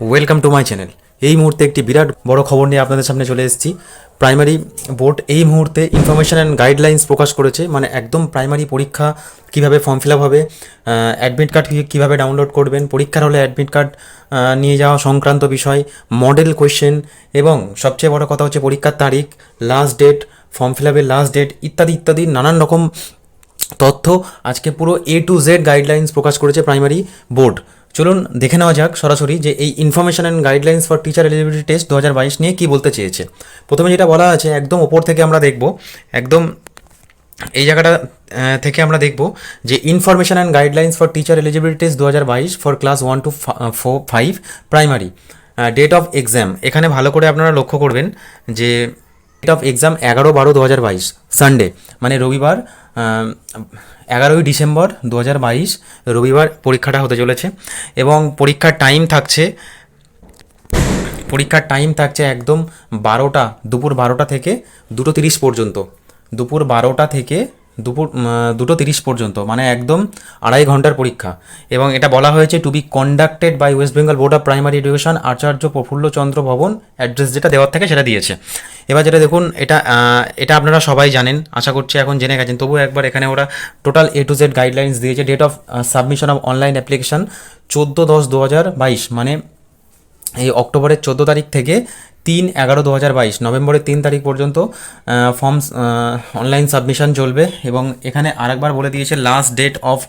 Welcome to my channel. এই মুহূর্তে একটি বিরাট বড় খবর নিয়ে আপনাদের সামনে চলে এসেছি। প্রাইমারি বোর্ড এই মুহূর্তে ইনফরমেশন অ্যান্ড গাইডলাইন্স প্রকাশ করেছে, মানে একদম প্রাইমারি পরীক্ষা কীভাবে ফর্ম ফিল আপ হবে, অ্যাডমিট কার্ড কীভাবে ডাউনলোড করবেন, পরীক্ষার হলে অ্যাডমিট কার্ড নিয়ে যাওয়া সংক্রান্ত বিষয়, মডেল কোয়েশ্চেন এবং সবচেয়ে বড় কথা হচ্ছে পরীক্ষার তারিখ, লাস্ট ডেট, ফর্ম ফিল আপের লাস্ট ডেট ইত্যাদি ইত্যাদি নানান রকম তথ্য আজকে পুরো A to Z গাইডলাইন্স প্রকাশ করেছে প্রাইমারি বোর্ড। চলুন দেখে নেওয়া যাক সরাসরি যে এই information and guidelines for teacher eligibility test 2022 নিয়ে কী বলতে চেয়েছে। প্রথমে যেটা বলা আছে একদম ওপর থেকে আমরা দেখব, একদম এই জায়গাটা থেকে আমরা দেখব যে information and guidelines for teacher eligibility test 2022 for class 1 to 5 primary. Date of exam এখানে ভালো করে আপনারা লক্ষ্য করবেন যে ডেট অফ এক্সাম 11/12/2022 সানডে, মানে রবিবার 11ই ডিসেম্বর 2022 রবিবার পরীক্ষাটা হতে চলেছে। এবং পরীক্ষার টাইম থাকছে একদম 12টা, দুপুর 12টা থেকে 2:30 পর্যন্ত, দুপুর 12টা থেকে দুপুর 2:30 পর্যন্ত, মানে একদম 2.5 ঘন্টার পরীক্ষা। এবং এটা বলা হয়েছে to be conducted by West Bengal board of primary Education, Acharya Prafullachandra Bhavan, address যেটা দেওয়ার থাকে সেটা দিয়েছে। এবার যেটা দেখুন, এটা আপনারা সবাই জানেন, আশা করছি এখন জেনে গেছেন, তবুও একবার এখানে ওরা total A to Z guidelines দিয়েছে। Date of submission of online application 14/10/2022, মানে এই অক্টোবরের 14 তারিখ থেকে 3/11/2022 নভেম্বরের 3 তারিখ পর্যন্ত ফর্মস অনলাইন সাবমিশন চলবে। এবং এখানে আরেকবার বলে দিয়েছে last date of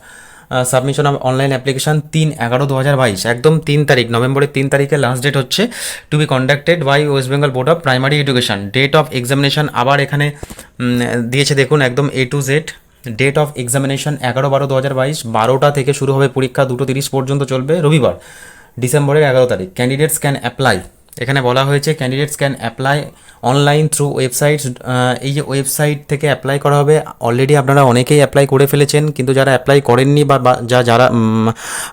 submission of online application 3/11/2022, একদম 3 তারিখ, নভেম্বরের 3 তারিখে লাস্ট ডেট হচ্ছে। To be conducted by West Bengal board of primary education. Date of examination আবার এখানে দিয়েছে, দেখুন একদম A to Z। Date of examination 11/12/2022, 12টা থেকে শুরু হবে পরীক্ষা, 2:30 পর্যন্ত চলবে রবিবার ডিসেম্বরের 11 তারিখ। ক্যান্ডিডেটস ক্যান অ্যাপ্লাই, এখানে বলা হয়েছে candidates can apply online through websites. এই যে ওয়েবসাইট থেকে অ্যাপ্লাই করা হবে, অলরেডি আপনারা অনেকেই অ্যাপ্লাই করে ফেলেছেন, কিন্তু যারা অ্যাপ্লাই করেননি বা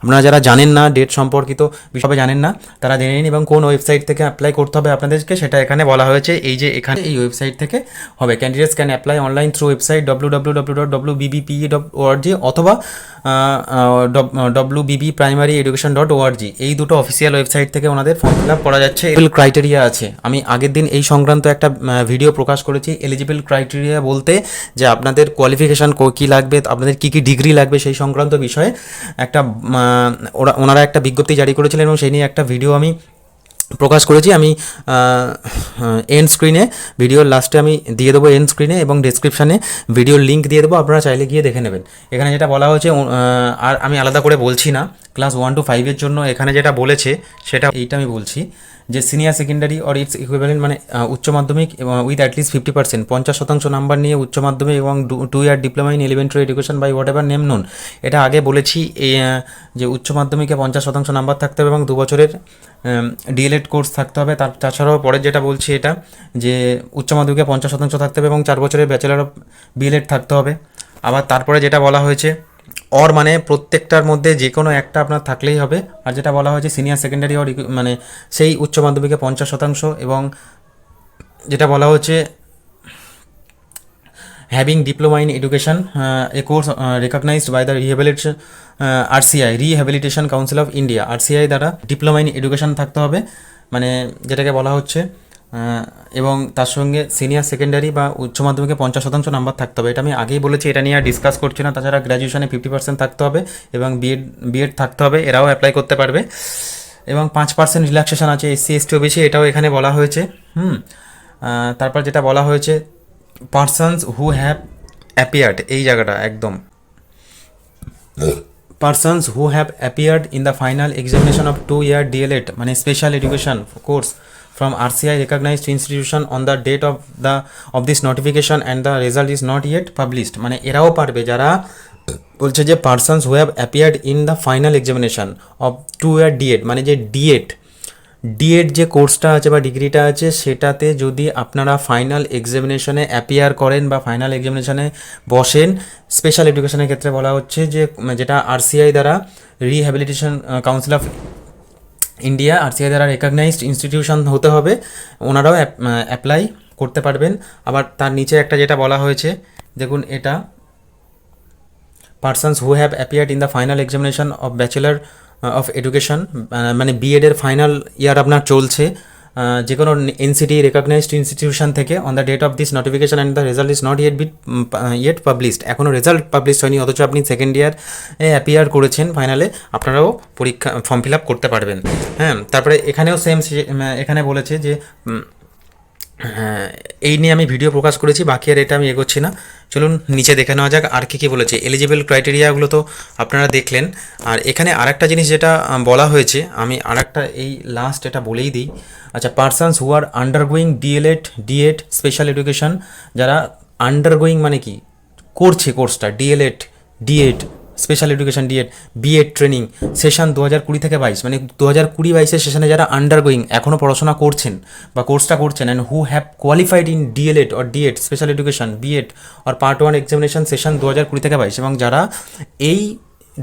আপনারা যারা জানেন না ডেট সম্পর্কিত বিষয়ে জানেন না, তারা জেনে নিন। এবং কোন ওয়েবসাইট থেকে অ্যাপ্লাই করতে হবে আপনাদেরকে সেটা এখানে বলা হয়েছে, এই যে এখানে এই ওয়েবসাইট থেকে হবে। Candidates can apply online through website www.wbbpe.org অথবা wbbprimaryeducation.org, এই দুটো অফিসিয়াল ওয়েবসাইট থেকে ওনাদের ফর্ম ফিল আপ করা যাচ্ছে। এলিজিবল ক্রাইটেরিয়া আছে, আমি আগের দিন এই সংক্রান্ত একটা ভিডিও প্রকাশ করেছি। এলিজিবল ক্রাইটেরিয়া বলতে যে আপনাদের কোয়ালিফিকেশান কী লাগবে, আপনাদের কী কী ডিগ্রি লাগবে সেই সংক্রান্ত বিষয়ে একটা ওনারা একটা বিজ্ঞপ্তি জারি করেছিলেন এবং সেই নিয়ে একটা ভিডিও আমি প্রকাশ করেছি। আমি এন্ড স্ক্রিনে, ভিডিওর লাস্টে আমি দিয়ে দেবো এন্ড স্ক্রিনে, এবং ডেসক্রিপশানে ভিডিওর লিঙ্ক দিয়ে দেবো, আপনারা চাইলে গিয়ে দেখে নেবেন। এখানে যেটা বলা হয়েছে, আর আমি আলাদা করে বলছি না, ক্লাস 1 to 5 জন্য এখানে যেটা বলেছে সেটা এইটা আমি বলছি যে senior secondary or its equivalent, মানে উচ্চ মাধ্যমিক উইথ অ্যাটলিস্ট 50%, 50% নাম্বার নিয়ে উচ্চ মাধ্যমিক এবং 2 year diploma in elementary education by whatever name known. এটা আগে বলেছি যে উচ্চ মাধ্যমিকে 50% নাম্বার থাকতে হবে এবং 2 বছরের ডিএলএড কোর্স থাকতে হবে। তাছাড়াও পরে যেটা বলছি এটা যে উচ্চ মাধ্যমিকে 50% থাকতে হবে এবং 4 বছরের ব্যাচেলার অফ বিএলএড থাকতে হবে। আবার তারপরে যেটা বলা হয়েছে মানে প্রত্যেকটার মধ্যে যে কোনো একটা আপনার থাকলেই হবে। আর যেটা বলা হয়েছে সিনিয়র সেকেন্ডারি মানে সেই উচ্চ মাধ্যমিকে 50%, এবং যেটা বলা হচ্ছে having diploma in education a course recognized by the RCI rehabilitation council of India, RCI দ্বারা ডিপ্লোমা ইন এডুকেশন থাকতে হবে, মানে যেটাকে বলা হচ্ছে। এবং তার সঙ্গে সিনিয়র সেকেন্ডারি বা উচ্চ মাধ্যমিকে 50% নাম্বার থাকতে হবে, এটা আমি আগেই বলেছি, এটা নিয়ে আর ডিসকাস করছি না। তাছাড়া গ্র্যাজুয়েশনে 50% থাকতে হবে এবং বিএড থাকতে হবে, এরাও অ্যাপ্লাই করতে পারবে। এবং 5% রিল্যাক্সেশন আছে SC ST OBC, এটাও এখানে বলা হয়েছে। তারপর যেটা বলা হয়েছে পারসনস হু হ্যাভ অ্যাপিয়ার্ড, এই জায়গাটা একদম persons who have appeared in the final examination of 2-year DLED, মানে special education course from RCI recognized institution on the date of this notification and the result is not yet published, মানে এরাও পারবে যারা বলছে যে persons who have appeared in the final examination of 2-year DED, মানে যে DEd যে কোর্সটা আছে বা ডিগ্রিটা আছে সেটাতে যদি আপনারা ফাইনাল এক্সামিনেশনে অ্যাপিয়ার করেন বা ফাইনাল এক্সামিনেশনে বসেন, স্পেশাল এডুকেশনের ক্ষেত্রে বলা হচ্ছে যে যেটা RCI দ্বারা rehabilitation council of India, RCI দ্বারা রেকগনাইজড ইনস্টিটিউশন হতে হবে, ওনারাও অ্যাপ্লাই করতে পারবেন। আবার তার নিচে একটা যেটা বলা হয়েছে দেখুন, এটা persons who have appeared in the final examination of bachelor of education, মানে বিএডের ফাইনাল ইয়ার আপনার চলছে যে কোনো এনসিটি রেকগনাইজড ইনস্টিটিউশন থেকে on the date of this notification and the result is not yet published. এখনও রেজাল্ট পাবলিশ হয়নি, অথচ আপনি সেকেন্ড ইয়ার অ্যাপিয়ার করেছেন ফাইনালে, আপনারাও পরীক্ষা ফর্ম ফিল আপ করতে পারবেন। হ্যাঁ, তারপরে এখানেও সেম, এখানে বলেছে যে এই নিয়ে আমি ভিডিও প্রকাশ করেছি, বাকি আর এটা আমি এগোচ্ছি না। চলুন নিচে দেখে নেওয়া যাক আর কী বলেছে। এলিজিবল ক্রাইটেরিয়াগুলো তো আপনারা দেখলেন, আর এখানে আরেকটা জিনিস যেটা বলা হয়েছে, আমি আরেকটা এই লাস্ট এটা বলেই দিই। আচ্ছা, persons who are undergoing D El Ed D Ed special education, যারা আন্ডারগোয়িং মানে কি করছে কোর্সটা, D El Ed D Ed special education D Ed B Ed training session 2020 থেকে 22, মানে 2020-22 সেশনে যারা আন্ডারগোয়িং এখনও পড়াশোনা করছেন বা কোর্সটা করছেন, and who have qualified in DElEd or DEd special education BEd or part 1 examination session 2020 থেকে 22, এবং যারা এই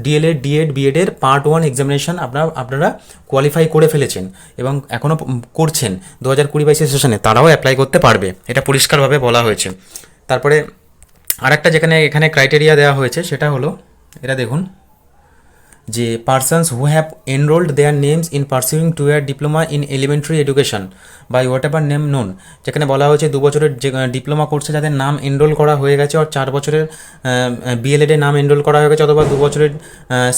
ডিএলএড ডিএড বিএডের পার্ট 1 এক্সামিনেশন আপনারা কোয়ালিফাই করে ফেলেছেন এবং এখনও করছেন 2020-22 সেশনে, তারাও অ্যাপ্লাই করতে পারবে, এটা পরিষ্কারভাবে বলা হয়েছে। তারপরে আরেকটা এখানে ক্রাইটেরিয়া দেওয়া হয়েছে, সেটা হলো এটা দেখুন যে persons who have enrolled their names in pursuing 2 year diploma in elementary education by whatever name known, যেখানে বলা হয়েছে 2 বছরের যে ডিপ্লোমা কোর্সে যাদের নাম এনরোল করা হয়ে গেছে, আর 4 বছরের বিএলএডে নাম এনরোল করা হয়ে গেছে, অথবা 2 বছরের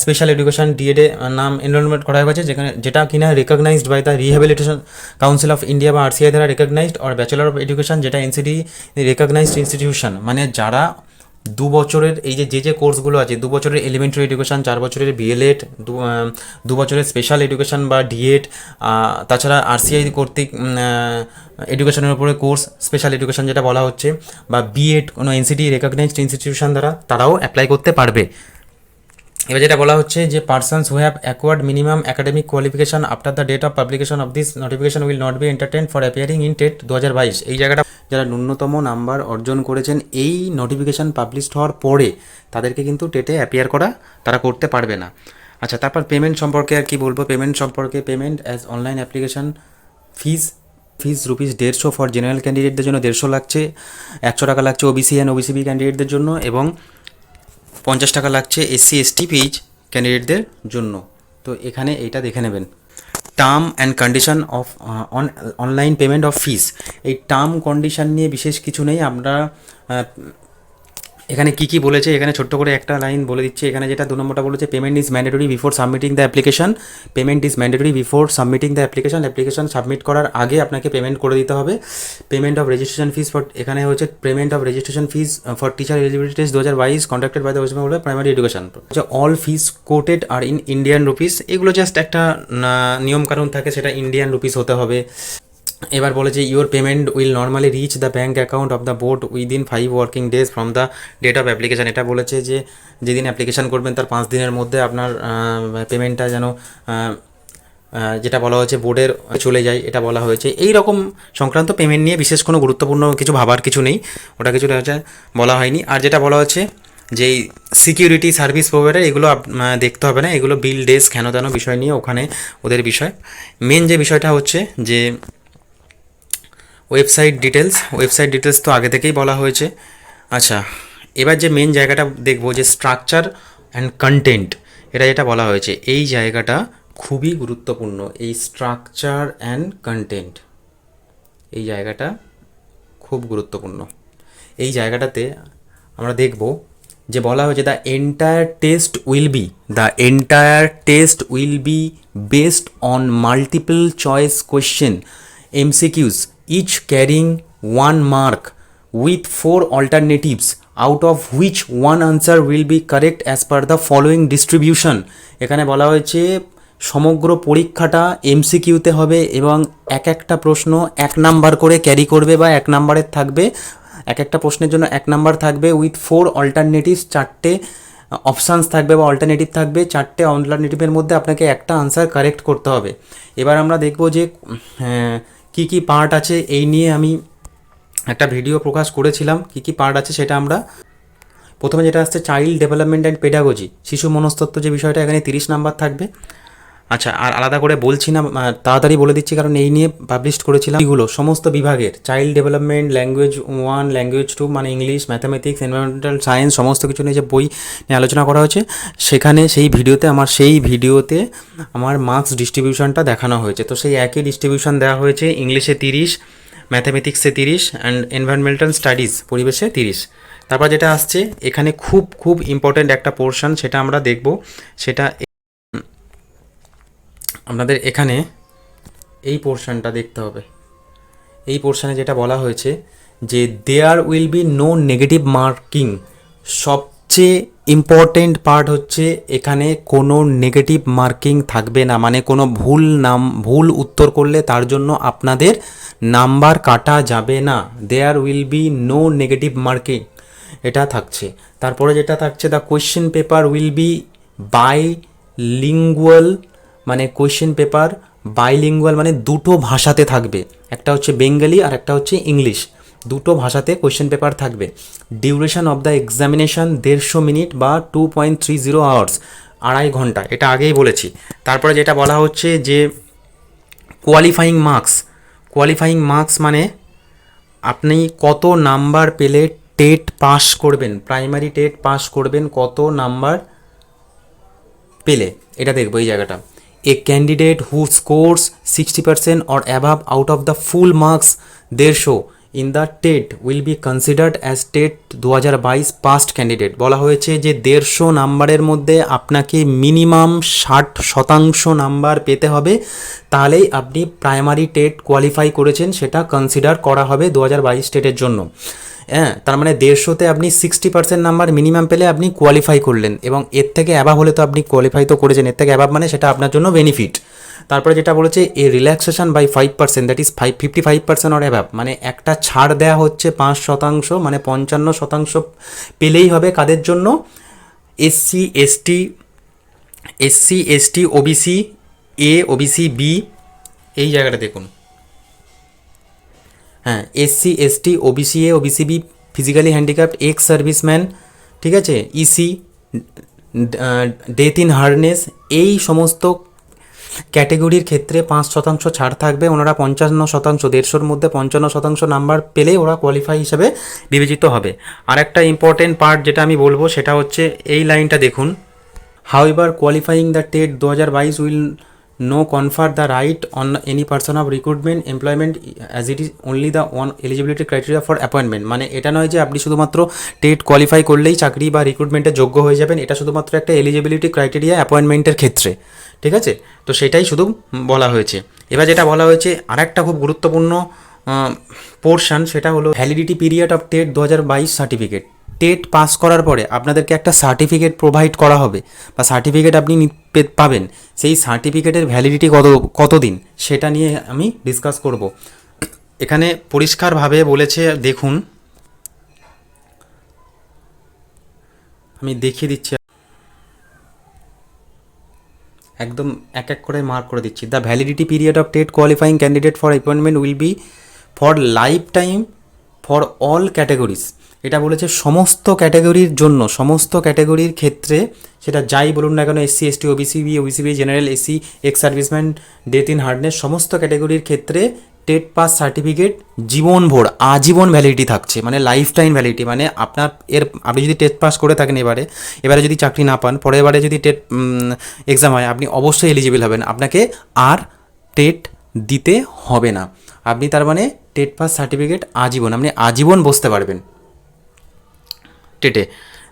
স্পেশাল এডুকেশন ডিএডে নাম এনরোলমেন্ট করা হয়ে গেছে, যেটা কিনা recognized by the rehabilitation council of India বা আরসিআই দ্বারা রিকগনাইজড, আর ব্যাচেলর অফ এডুকেশন যেটা এনসিডি রিকগনাইজড ইনস্টিটিউশন, মানে যারা 2 বছরের এই যে কোর্সগুলো আছে, 2 বছরের এলিমেন্টারি এডুকেশন, 4 বছরের বিএলএড, 2 বছরের স্পেশাল এডুকেশন বা ডিএড, তাছাড়া আরসিআই কর্তৃক এডুকেশনের উপরে কোর্স স্পেশাল এডুকেশন যেটা বলা হচ্ছে, বা বিএড কোনো এনসিটি রেকগনাইজড ইনস্টিটিউশন দ্বারা, তারাও অ্যাপ্লাই করতে পারবে। এবার যেটা বলা হচ্ছে যে persons who have acquired minimum academic qualification after the date of publication of this notification will not be entertained for appearing in TET 2022। এই জায়গাটা যারা ন্যূনতম নাম্বার অর্জন করেছেন এই নোটিফিকেশান পাবলিশড হওয়ার পরে, তাদেরকে কিন্তু টেটে অ্যাপিয়ার করা তারা করতে পারবে না। আচ্ছা, তারপর পেমেন্ট সম্পর্কে আর কি বলবো। পেমেন্ট সম্পর্কে, payment as online application fees ₹150 for general ক্যান্ডিডেটদের জন্য 150 লাগছে, 100 টাকা লাগছে ওবিসি অ্যান্ড ওবিসিবি ক্যান্ডিডেটদের জন্য, এবং 50 টাকা লাগছে এসসি এসটি পেজ ক্যান্ডিডেটদের জন্য। তো এখানে এইটা দেখে নেবেন, term and condition of online payment of fees. এই টার্ম কন্ডিশন নিয়ে বিশেষ কিছু নেই, আমরা এখানে কী বলেছে এখানে ছোট্ট করে একটা লাইন বলে দিচ্ছি। এখানে যেটা 2 নম্বরটা বলেছে, payment is mandatory before submitting the application. Payment is mandatory before submitting the application submit করার আগে আপনাকে পেমেন্ট করে দিতে হবে। Payment of registration fees for, এখানে হচ্ছে payment of registration fees for teacher eligibility test 2022 conducted by the West Bengal primary education. All fees quoted are in Indian rupees. এগুলো just একটা নিয়মকানুন থাকে, সেটা ইন্ডিয়ান রুপিস হতে হবে। এবার বলেছে your payment will normally reach the bank account of the board within 5 working days from the date of application. এটা বলেছে যে যেদিন অ্যাপ্লিকেশান করবেন তার 5 দিনের মধ্যে আপনার পেমেন্টটা যেন যেটা বলা হয়েছে বোর্ডের চলে যায়, এটা বলা হয়েছে। এই রকম সংক্রান্ত পেমেন্ট নিয়ে বিশেষ কোনো গুরুত্বপূর্ণ কিছু ভাবার কিছু নেই, ওটা কিছু বলা হয়নি। আর যেটা বলা হচ্ছে যে সিকিউরিটি সার্ভিস প্রোভাইডার, এগুলো দেখতে হবে না, এগুলো বিল ডেস্ক হেন তেন বিষয় নিয়ে ওখানে ওদের বিষয়। মেন যে বিষয়টা হচ্ছে যে ওয়েবসাইট ডিটেলস তো আগে থেকেই বলা হয়েছে। আচ্ছা, এবার যে মেন জায়গাটা দেখবো যে স্ট্রাকচার অ্যান্ড কন্টেন্ট, এটা যেটা বলা হয়েছে, এই জায়গাটা খুবই গুরুত্বপূর্ণ। এই স্ট্রাকচার অ্যান্ড কন্টেন্ট, এই জায়গাটা খুব গুরুত্বপূর্ণ। এই জায়গাটাতে আমরা দেখব যে বলা হয়েছে the entire test will be based on multiple choice question MCQs, each carrying 1 mark with 4 alternatives, out of which one answer will be correct as per the following distribution. এখানে বলা হয়েছে সমগ্র পরীক্ষাটা MCQতে হবে এবং এক একটা প্রশ্ন 1 নাম্বার করে ক্যারি করবে বা 1 নাম্বারের থাকবে। এক একটা প্রশ্নের জন্য 1 নাম্বার থাকবে উইথ 4 অল্টারনেটিভস, 4টে অপশানস থাকবে বা অল্টারনেটিভ থাকবে। 4টে অল্টারনেটিভের মধ্যে আপনাকে একটা আনসার কারেক্ট করতে হবে। এবার আমরা দেখব যে কী পার্ট আছে, এই নিয়ে আমি একটা ভিডিও প্রকাশ করেছিলাম। কী পার্ট আছে সেটা আমরা প্রথমে যেটা আসছে চাইল্ড ডেভেলপমেন্ট অ্যান্ড পেডাগজি, শিশু মনস্তত্ত্ব যে বিষয়টা, এখানে 30 নাম্বার থাকবে। আচ্ছা, আর আলাদা করে বলছি না, তাড়াতাড়ি বলে দিচ্ছি কারণ এই নিয়ে পাবলিশ করেছিলাম। এগুলো সমস্ত বিভাগের চাইল্ড ডেভেলপমেন্ট, ল্যাঙ্গুয়েজ 1, ল্যাঙ্গুয়েজ 2 মানে ইংলিশ, ম্যাথামেটিক্স, এনভায়রনমেন্টাল সায়েন্স সমস্ত কিছু নিয়ে যে বই নিয়ে আলোচনা করা হয়েছে, সেখানে সেই ভিডিওতে আমার মার্কস ডিস্ট্রিবিউশনটা দেখানো হয়েছে। তো সেই একই ডিস্ট্রিবিউশন দেওয়া হয়েছে, ইংলিশে 30, ম্যাথামেটিক্সে 30 অ্যান্ড এনভায়রনমেন্টাল স্টাডিজ পরিবেশে 30। তারপর যেটা আসছে এখানে খুব খুব ইম্পর্ট্যান্ট একটা পোর্শন, সেটা আমরা দেখব। সেটা আপনাদের এখানে এই পোর্শনটা দেখতে হবে। এই পোর্শনে যেটা বলা হয়েছে যে there will be no negative marking. সবচেয়ে ইম্পর্টেন্ট পার্ট হচ্ছে এখানে কোনো নেগেটিভ মার্কিং থাকবে না, মানে কোনো ভুল উত্তর করলে তার জন্য আপনাদের নাম্বার কাটা যাবে না। There will be no negative marking, এটা থাকছে। তারপরে যেটা থাকছে, the question paper will be bilingual, মানে কোয়েশ্চেন পেপার বাইলিঙ্গুয়াল মানে দুটো ভাষাতে থাকবে, একটা হচ্ছে বেঙ্গলি আর একটা হচ্ছে ইংলিশ, দুটো ভাষাতে কোয়েশ্চেন পেপার থাকবে। Duration of the examination 150 minute বা 2.30 আওয়ার্স, 2.5 ঘন্টা, এটা আগেই বলেছি। তারপরে যেটা বলা হচ্ছে যে কোয়ালিফাইং মার্কস মানে আপনি কত নাম্বার পেলে টেট পাস করবেন, প্রাইমারি টেট পাস করবেন কত নাম্বার পেলে, এটা দেখবো এই জায়গাটা। এ candidate who scores 60% or above out of the full marks 150 in the TET will be considered as TET 2022 past candidate. বলা হয়েছে যে 150 নাম্বারের মধ্যে আপনাকে মিনিমাম 60% নাম্বার পেতে হবে, তাহলেই আপনি প্রাইমারি টেট কোয়ালিফাই করেছেন, সেটা কনসিডার করা হবে 2022 টেটের জন্য। হ্যাঁ, তার মানে 150তে আপনি 60% নাম্বার মিনিমাম পেলে আপনি কোয়ালিফাই করলেন, এবং এর থেকে অ্যাবাভ হলে তো আপনি কোয়ালিফাই তো করেছেন, এর থেকে অ্যাবাভ মানে সেটা আপনার জন্য বেনিফিট। তারপরে যেটা বলেছে a relaxation by 5%, that is 55% or above, মানে একটা ছাড় দেওয়া হচ্ছে 5%, মানে 55% পেলেই হবে। কাদের জন্য? SC ST OBC A, OBC B, এই জায়গাটা দেখুন। হ্যাঁ, SC OBC A, OBC B, physically handicapped, ex serviceman, ঠিক আছে, ইসি, ডেথ ইন হার্নেস, এই সমস্ত ক্যাটেগরির ক্ষেত্রে 5% ছাড় থাকবে। ওনারা 55%, 150-র মধ্যে 55% নাম্বার পেলে ওরা কোয়ালিফাই হিসেবে বিবেচিত হবে। আর একটা ইম্পর্টেন্ট পার্ট যেটা আমি বলবো সেটা হচ্ছে এই লাইনটা দেখুন। However qualifying the TET 2022 will no confer the right on any person of recruitment employment as it is only the one eligibility criteria for appointment। মানে এটা নয় যে আপনি শুধুমাত্র টেট কোয়ালিফাই করলেই চাকরি বা রিক্রুটমেন্টের যোগ্য হয়ে যাবেন, এটা শুধুমাত্র একটা এলিজিবিলিটি ক্রাইটেরিয়া অ্যাপয়েন্টমেন্টের ক্ষেত্রে, ঠিক আছে? তো সেটাই শুধু বলা হয়েছে। এবার যেটা বলা হয়েছে আর একটা খুব গুরুত্বপূর্ণ পোর্শন, সেটা হলো validity period of TET 2022 certificate. TET pass করার পরে আপনাদেরকে একটা সার্টিফিকেট প্রোভাইড করা হবে বা সার্টিফিকেট আপনি পাবেন, সেই সার্টিফিকেটের ভ্যালিডিটি কতদিন সেটা নিয়ে আমি ডিসকাস করব। এখানে পরিষ্কারভাবে বলেছে, দেখুন আমি দেখিয়ে দিচ্ছি, একদম এক এক করে মার্ক করে দিচ্ছি। The validity period of TET qualifying candidate for appointment will be for life time for all categories. এটা বলেছে সমস্ত ক্যাটাগরির জন্য, সমস্ত ক্যাটাগরির ক্ষেত্রে, সেটা যাই বলুন না কেন, SC ST OBC B general, AC, ex serviceman, death in hardness, সমস্ত ক্যাটাগরির ক্ষেত্রে টেট পাস সার্টিফিকেট জীবনভর আজীবন ভ্যালিডিটি থাকছে, মানে লাইফ টাইম ভ্যালিডিটি। মানে আপনি যদি টেট পাস করে থাকেন এবারে যদি চাকরি না পান, পরের বারে যদি টেট এক্সাম হয়, আপনি অবশ্যই এলিজিবল হবেন, আপনাকে আর টেট দিতে হবে না। আপনি তার মানে টেট পাস সার্টিফিকেট আজীবন, আপনি আজীবন বসতে পারবেন টেটে।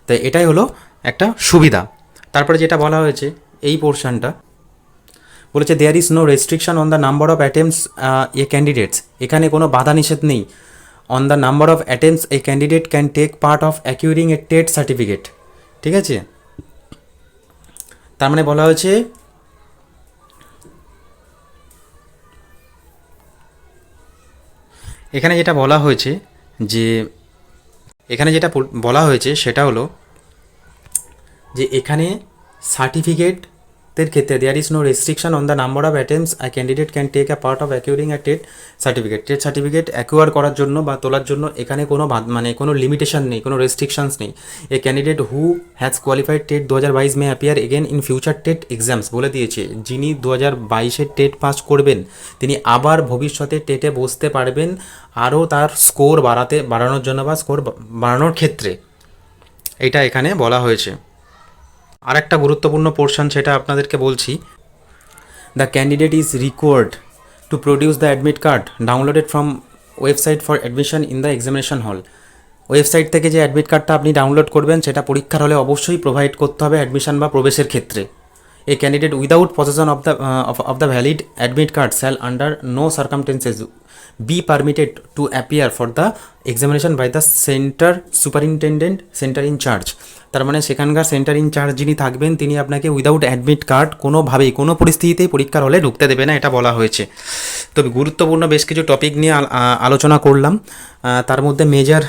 তাই এটাই হলো একটা সুবিধা। তারপরে যেটা বলা হয়েছে এই পোর্শনটা বলেছে there is no restriction on the number of attempts a candidates. এখানে কোনো বাধা নিষেধ নেই। On the number of attempts a candidate can take part of acquiring a TET certificate, ঠিক আছে? তার মানে বলা হয়েছে এখানে যেটা বলা হয়েছে সেটা হলো যে এখানে সার্টিফিকেট মার্কসের ক্ষেত্রে there is no restriction on the number of attempts a candidate can take a part of acquiring a TET certificate. TET certificate acquire করার জন্য বা তোলার জন্য এখানে কোনো মানে কোনো লিমিটেশন নেই, কোনো রেস্ট্রিকশনস নেই। এ candidate who has qualified TET 2022 May appear again in future TET exams. বলে দিয়েছে যিনি 2022-এর টেট পাস করবেন তিনি আবার ভবিষ্যতে টেটে বসতে পারবেন, আরও তার স্কোর বাড়ানোর জন্য বা স্কোর বাড়ানোর ক্ষেত্রে, এটা এখানে বলা হয়েছে। আর একটা গুরুত্বপূর্ণ পোর্শন সেটা আপনাদেরকে বলছি। The candidate is required to produce the admit card downloaded from website for admission in the examination হল। ওয়েবসাইট থেকে যে অ্যাডমিট কার্ডটা আপনি ডাউনলোড করবেন সেটা পরীক্ষার হলে অবশ্যই প্রোভাইড করতে হবে অ্যাডমিশন বা প্রবেশের ক্ষেত্রে। A candidate without possession of the valid admit card shall under no circumstances be permitted to appear for the examination by the centre superintendent centre in charge. তার মানে সেখানকার সেন্টার ইন চার্জ যিনি থাকবেন তিনি আপনাকে উইদাউট অ্যাডমিট কার্ড কোনোভাবেই কোনো পরিস্থিতিতেই পরীক্ষার হলে ঢুকতে দেবে না, এটা বলা হয়েছে। তবে গুরুত্বপূর্ণ বেশ কিছু টপিক নিয়ে আলোচনা করলাম। তার মধ্যে মেজর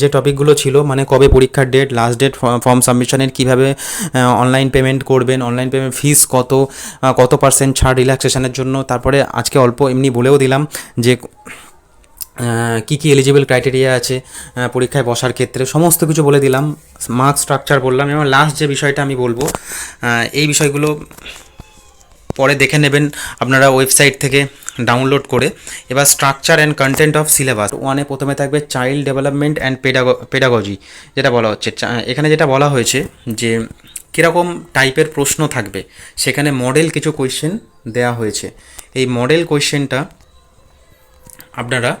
যে টপিকগুলো ছিল, মানে কবে পরীক্ষার ডেট, লাস্ট ডেট, ফর্ম সাবমিশনের, কীভাবে অনলাইন পেমেন্ট করবেন, অনলাইন পেমেন্ট ফিস কত পার্সেন্ট ছাড় রিল্যাক্সেশনের জন্য। তারপরে আজকে অল্প এমনি বলেও দিলাম যে কী কী এলিজিবল ক্রাইটেরিয়া আছে পরীক্ষায় বসার ক্ষেত্রে, সমস্ত কিছু বলে দিলাম। মার্ক স্ট্রাকচার বললাম, এবং লাস্ট যে বিষয়টা আমি বলবো, এই বিষয়গুলো পরে দেখে নেবেন আপনারা ওয়েবসাইট থেকে ডাউনলোড করে। এবার structure and content of syllabus ওয়ানে প্রথমে থাকবে চাইল্ড ডেভেলপমেন্ট অ্যান্ড পেডাগজি, যেটা বলা হচ্ছে এখানে, যেটা বলা হয়েছে যে কীরকম টাইপের প্রশ্ন থাকবে, সেখানে মডেল কিছু কোয়েশ্চেন দেওয়া হয়েছে। এই মডেল কোয়েশ্চেনটা আপনারা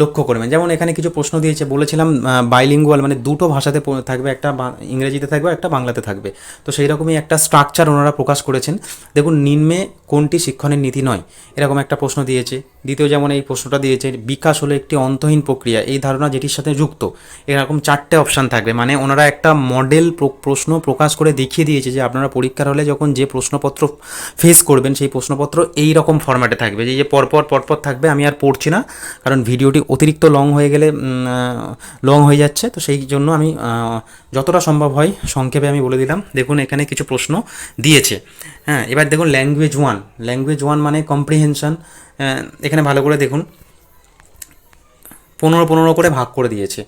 লক্ষ্য করবেন। যেমন এখানে কিছু প্রশ্ন দিয়েছে, বলেছিলাম বাইলিঙ্গুয়াল, মানে দুটো ভাষাতে থাকবে, একটা ইংরেজিতে থাকবে, একটা বাংলাতে থাকবে। তো সেই রকমই একটা স্ট্রাকচার ওনারা প্রকাশ করেছেন। দেখুন, নিম্নে কোনটি শিক্ষণের নীতি নয়, এরকম একটা প্রশ্ন দিয়েছে। দ্বিতীয় যেমন এই প্রশ্নটা দিয়েছে, বিকাশ হলো একটি অন্তহীন প্রক্রিয়া, এই ধারণা যেটির সাথে যুক্ত। এরকম 4টে অপশান থাকবে। মানে ওনারা একটা মডেল প্রশ্ন প্রকাশ করে দেখিয়ে দিয়েছে যে আপনারা পরীক্ষার হলে যখন যে প্রশ্নপত্র ফেস করবেন সেই প্রশ্নপত্র এই রকম ফরম্যাটে থাকবে, যে পরপর থাকবে। আমি আর পড়ছি না, কারণ ভিডিওটি অতিরিক্ত লং হয়ে যাচ্ছে। তো সেই জন্য আমি যতটা সম্ভব হয় সংক্ষেপে আমি বলে দিলাম। দেখুন এখানে কিছু প্রশ্ন দিয়েছে। হ্যাঁ, এবার দেখুন ল্যাঙ্গুয়েজ ওয়ান মানে কম্প্রিহেনশন। এখানে ভালো করে দেখুন, 15 করে ভাগ করে দিয়েছে।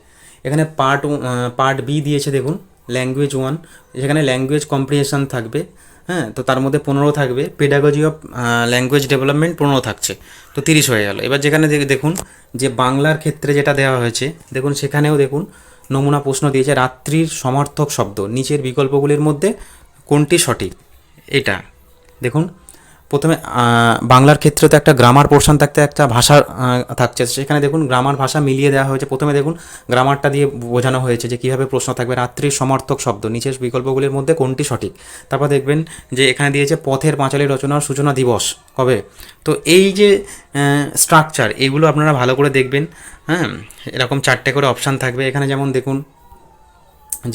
এখানে পার্ট বি দিয়েছে, দেখুন ল্যাঙ্গুয়েজ ওয়ান, সেখানে ল্যাঙ্গুয়েজ কম্প্রিহেনশন থাকবে। হ্যাঁ, তো তার মধ্যে 15 থাকবে। পেডাগজি অফ ল্যাঙ্গুয়েজ ডেভেলপমেন্ট 15 থাকছে, তো 30 হয়ে গেল। এবার যেখানে দেখুন যে বাংলার ক্ষেত্রে যেটা দেওয়া হয়েছে, দেখুন সেখানেও দেখুন নমুনা প্রশ্ন দিয়েছে, রাত্রির সমার্থক শব্দ নিচের বিকল্পগুলির মধ্যে কোনটি সঠিক। এটা দেখুন, প্রথমে বাংলার ক্ষেত্রে তো একটা গ্রামার পোর্শন থাকতে একটা ভাষা থাকছে, সেখানে দেখুন গ্রামার ভাষা মিলিয়ে দেওয়া হয়েছে। প্রথমে দেখুন গ্রামারটা দিয়ে বোঝানো হয়েছে যে কীভাবে প্রশ্ন থাকবে, রাত্রির সমার্থক শব্দ নিচের বিকল্পগুলির মধ্যে কোনটি সঠিক। তারপর দেখবেন যে এখানে দিয়েছে পথের পাঁচালী রচনার সূচনা দিবস কবে। তো এই যে স্ট্রাকচার, এগুলো আপনারা ভালো করে দেখবেন। হ্যাঁ, এরকম 4টে করে অপশান থাকবে। এখানে যেমন দেখুন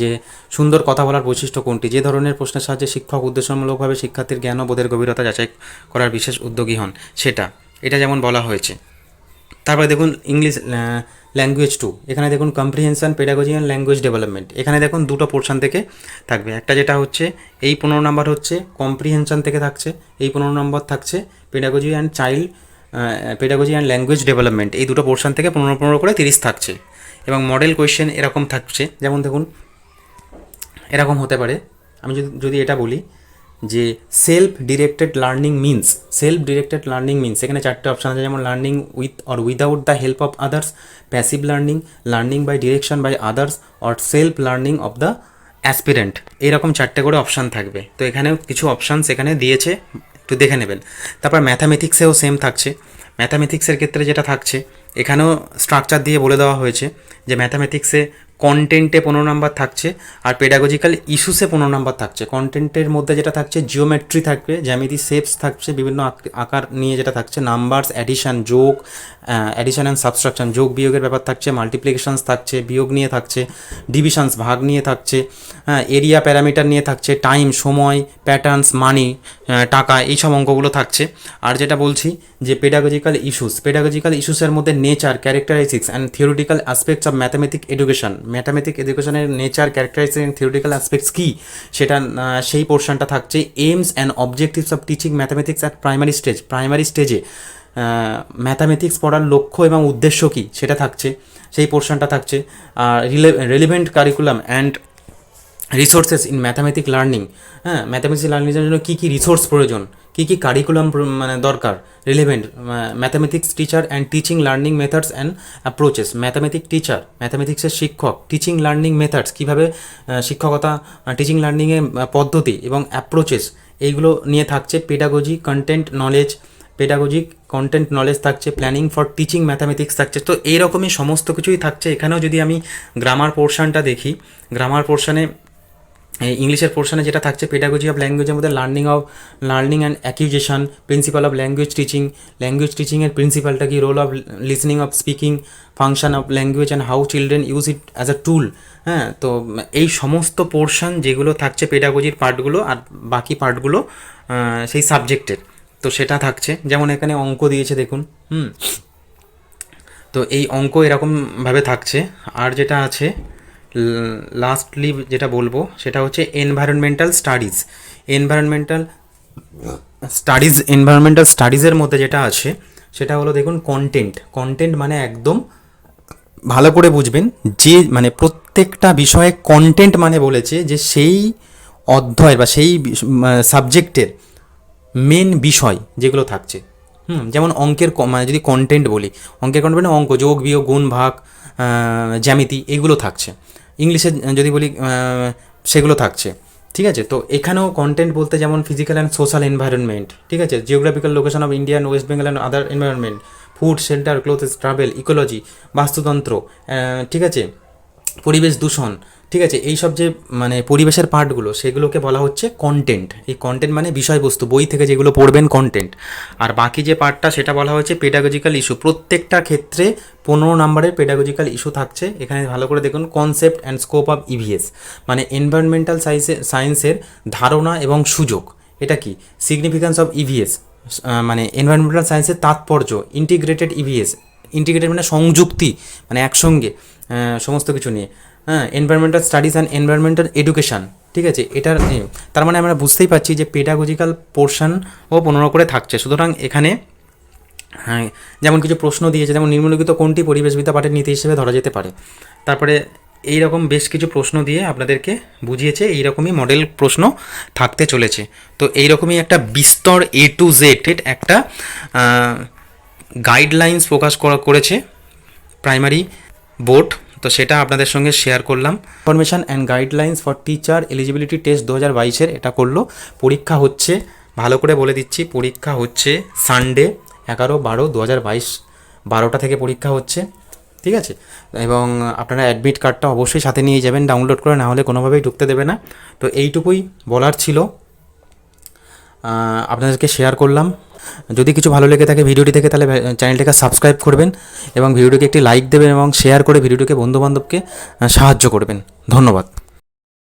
যে সুন্দর কথা বলার বৈশিষ্ট্য কোনটি, যে ধরনের প্রশ্নের সাহায্যে শিক্ষক উদ্দেশ্যমূলকভাবে শিক্ষার্থীর জ্ঞান ও বোধের গভীরতা যাচাই করার বিশেষ উদ্যোগী হন, এটা যেমন বলা হয়েছে। তারপরে দেখুন ইংলিশ ল্যাঙ্গুয়েজ 2, এখানে দেখুন comprehension, pedagogy and language development. এখানে দেখুন দুটো পোর্শন থেকে থাকবে, একটা যেটা হচ্ছে এই 15 নম্বর হচ্ছে কম্প্রিহেনশন থেকে থাকছে, এই 15 নম্বর থাকছে পেডাগজি অ্যান্ড ল্যাঙ্গুয়েজ ডেভেলপমেন্ট। এই দুটো পোর্শন থেকে 15 করে 30 থাকছে। এবং মডেল কোয়েশ্চেন এরকম থাকছে, যেমন দেখুন এরকম হতে পারে। আমি যদি এটা বলি যে সেলফ ডিরেক্টেড লার্নিং মিনস, এখানে 4টে অপশান আছে, যেমন learning with or without the help of others, passive learning by direction by others, or self learning of the aspirant. এইরকম 4টে করে অপশান থাকবে। তো এখানেও কিছু অপশান সেখানে দিয়েছে, একটু দেখে নেবেন। তারপর ম্যাথামেটিক্সেও সেম থাকছে। ম্যাথামেটিক্সের ক্ষেত্রে যেটা থাকছে, এখানেও স্ট্রাকচার দিয়ে বলে দেওয়া হয়েছে যে ম্যাথামেটিক্সে কন্টেন্টে 15 নম্বর থাকছে, আর পেডাগজিক্যাল ইস্যুসে 15 নম্বর থাকছে। কন্টেন্টের মধ্যে যেটা থাকছে জিওমেট্রি থাকবে, জ্যামিতি শেপস থাকছে, বিভিন্ন আকার নিয়ে যেটা থাকছে, নাম্বারস, অ্যাডিশন অ্যান্ড সাবট্রাকশন, যোগ বিয়োগের ব্যাপার থাকছে, মাল্টিপ্লিকেশনস থাকছে, বিয়োগ নিয়ে থাকছে, ডিভিশনস ভাগ নিয়ে থাকছে, এরিয়া প্যারামিটার নিয়ে থাকছে, টাইম সময়, প্যাটার্নস, মানি টাকা, এই সব অঙ্কগুলো থাকছে। আর যেটা বলছি যে পেডাগজিক্যাল পেডাগজিক্যাল ইস্যুস, পেডাগজিক্যাল ইস্যুসের মধ্যে nature, characteristics and theoretical aspects of mathematic education, mathematic এডুকেশনের nature, characteristics and theoretical aspects কী সেটা সেই পোর্শনটা থাকছে। Aims and objectives of teaching mathematics at primary স্টেজে ম্যাথামেটিক্স পড়ার লক্ষ্য এবং উদ্দেশ্য কী সেটা থাকছে, সেই পোর্শনটা থাকছে। আর relevant curriculum and resources in mathematic learning, হ্যাঁ ম্যাথামেটিক্স লার্নিংয়ের জন্য কী কী রিসোর্স প্রয়োজন, কী কী কারিকুলাম মানে দরকার, relevant mathematics teacher and teaching learning methods and approaches, mathematic teacher ম্যাথামেটিক্সের শিক্ষক, টিচিং লার্নিং মেথডস কীভাবে শিক্ষকতা, টিচিং লার্নিংয়ের পদ্ধতি এবং অ্যাপ্রোচেস এইগুলো নিয়ে থাকছে। Pedagogy content knowledge, pedagogic content knowledge থাকছে, প্ল্যানিং ফর টিচিং ম্যাথামেটিক্স থাকছে। তো এইরকমই সমস্ত কিছুই থাকছে। এখানেও যদি আমি গ্রামার পোর্শনটা দেখি, গ্রামার পোর্শনে ইংলিশের পোর্শনে যেটা থাকছে পেডাগজি অফ ল্যাঙ্গুয়েজের মধ্যে learning and acquisition, principal of language টিচিংয়ের প্রিন্সিপালটা কি, role of listening of speaking, function of language and how children use it as a tool. হ্যাঁ, তো এই সমস্ত পোর্শন যেগুলো থাকছে পেডাগজির পার্টগুলো, আর বাকি পার্টগুলো সেই সাবজেক্টের, তো সেটা থাকছে। যেমন এখানে অঙ্ক দিয়েছে দেখুন, তো এই অঙ্ক এরকমভাবে থাকছে। আর যেটা আছে লাস্টলি যেটা বলবো সেটা হচ্ছে এনভায়রনমেন্টাল স্টাডিজের মধ্যে যেটা আছে সেটা হলো দেখুন কন্টেন্ট মানে একদম ভালো করে বুঝবেন যে মানে প্রত্যেকটা বিষয়ে কন্টেন্ট মানে বলেছে যে সেই অধ্যায়ের বা সেই সাবজেক্টের মেন বিষয় যেগুলো থাকছে। যেমন অঙ্কের মানে যদি কন্টেন্ট বলি, অঙ্কের কন্টেন্ট অঙ্ক, যোগ বিয়োগ, গুণ ভাগ, জ্যামিতি এগুলো থাকছে। ইংলিশে যদি বলি সেগুলো থাকছে, ঠিক আছে। তো এখানেও কন্টেন্ট বলতে যেমন ফিজিক্যাল অ্যান্ড সোশ্যাল এনভায়রনমেন্ট, ঠিক আছে, geographical location of India and West Bengal and other environment, food, shelter, clothes, travel, ecology, বাস্তুতন্ত্র, ঠিক আছে, পরিবেশ দূষণ, ঠিক আছে, এইসব যে মানে পরিবেশের পার্টগুলো সেগুলোকে বলা হচ্ছে কন্টেন্ট। এই কন্টেন্ট মানে বিষয়বস্তু, বই থেকে যেগুলো পড়বেন কন্টেন্ট। আর বাকি যে পার্টটা সেটা বলা হচ্ছে পেডাগজিক্যাল ইস্যু। প্রত্যেকটা ক্ষেত্রে 15 নম্বরের পেডাগজিক্যাল ইস্যু থাকছে। এখানে ভালো করে দেখুন, concept and scope of EVS মানে এনভায়রনমেন্টাল সায়েন্সের ধারণা এবং সুযোগ, এটা কি, সিগনিফিক্যান্স অফ ইভিএস মানে এনভায়রনমেন্টাল সায়েন্সের তাৎপর্য, ইন্টিগ্রেটেড মানে সংযুক্তি, মানে একসঙ্গে সমস্ত কিছু নিয়ে, হ্যাঁ, environmental studies and environmental education, ঠিক আছে। এটার তার মানে আমরা বুঝতেই পারছি যে পেডাগজিক্যাল পোর্শনও 15 করে থাকছে। সুতরাং এখানে হ্যাঁ যেমন কিছু প্রশ্ন দিয়েছে, যেমন নিম্নলিখিত কোনটি পরিবেশবিদ্যা পাঠের নীতি হিসেবে ধরা যেতে পারে। তারপরে এইরকম বেশ কিছু প্রশ্ন দিয়ে আপনাদেরকে বুঝিয়েছে। এইরকমই মডেল প্রশ্ন থাকতে চলেছে। তো এইরকমই একটা বিস্তর A to Z একটা গাইডলাইন্স প্রকাশ করেছে প্রাইমারি বোর্ড। তো সেটা আপনাদের সঙ্গে শেয়ার করলাম। Information and guidelines for teacher eligibility test 2022 এটা করলো। পরীক্ষা হচ্ছে, ভালো করে বলে দিচ্ছি, পরীক্ষা হচ্ছে সানডে 11/12/2022 12টা থেকে পরীক্ষা হচ্ছে, ঠিক আছে। এবং আপনারা অ্যাডমিট কার্ডটা অবশ্যই সাথে নিয়ে যাবেন ডাউনলোড করে, না হলে কোনোভাবেই ঢুকতে দেবে না। তো এইটুকুই বলার ছিল, আপনাদেরকে শেয়ার করলাম। যদি কিছু ভালো লেগে থাকে ভিডিওটি থেকে, তাহলে চ্যানেলটাকে সাবস্ক্রাইব করবেন এবং ভিডিওটিকে একটি লাইক দেবেন এবং শেয়ার করে ভিডিওটিকে বন্ধুবান্ধবকে সাহায্য করবেন। ধন্যবাদ।